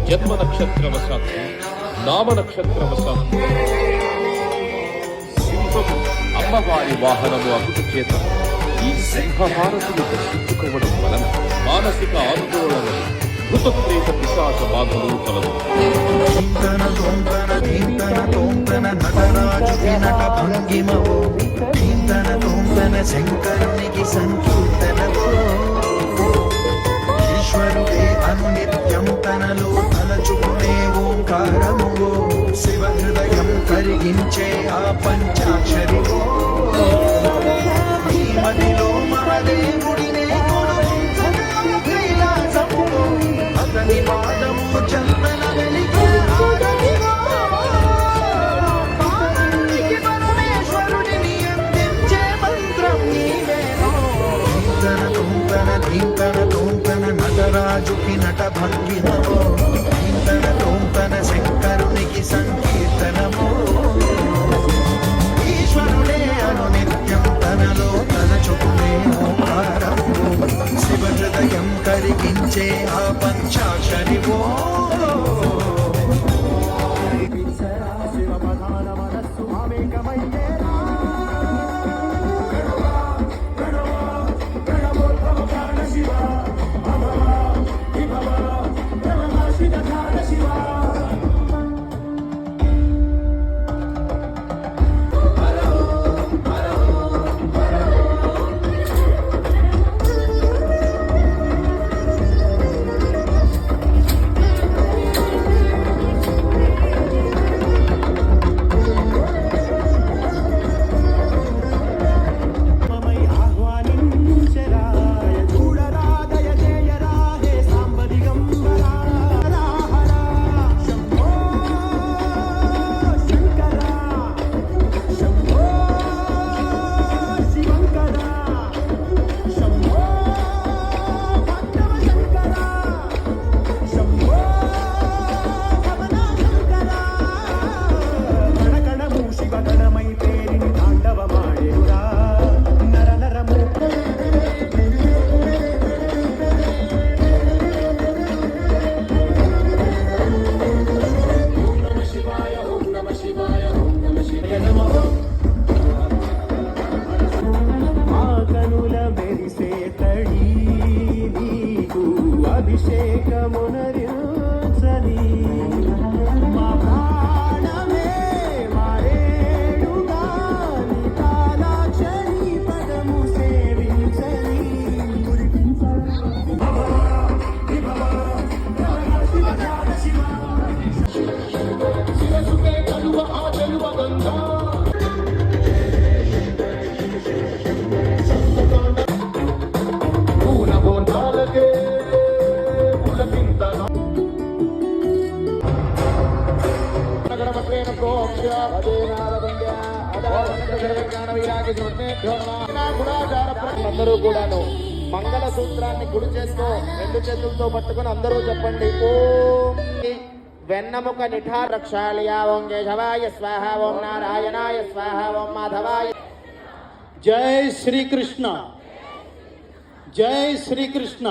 జన్మ నక్షత్రవశాత్తు నామ నక్షత్రవశాత్తు సింహము అమ్మవారి వాహనము అగుట చేత ఈ సింహహారతులు దర్శించుకోవడం వలన మానసిక ఆందోళన భూతప్రేత పిశాచ బాధలు కలదు. శంకరునికి సంకీర్తనవో ఈశ్వరుడే అనునిత్యం తనలో తలచుకునే ఓంకారమువో శివ హృదయం కరిగించే ఆ పంచాక్షరివో ఈ మదిలో మహాదేవుడినే కైలాసమువో అతని పాదము చందన వెలిగే నటరాజుకి నట భంగినమో ఇంతన తోంతన శంకరునికి సంకీర్తనమో ఈశ్వరుడే అను నిత్యం తనలో తలచుకునే ఓంకారము శివ హృదయం కరిగించే ఆ పంచాక్షరివో శివ ప్రధాన మనస్సు మామేకమయ్యేరా అభిషేకమునరించని మా ప్రాణమే మారేడుగా నీ కాలాక్షరి పదము సేవించని శిరసుకే కలువ ఆ చెలువ గంగా అందరూ కూడాను మంగళ సూత్రాన్ని గుడి చేస్తూ రెండు చేతులతో పట్టుకుని అందరూ చెప్పండి. ఓం వెన్నముక నిఠా రక్షాళయా ఓం కేశవాయ స్వాహ ఓం నారాయణాయ స్వాహ ఓం మాధవాయ. జై శ్రీకృష్ణ, జై శ్రీకృష్ణ.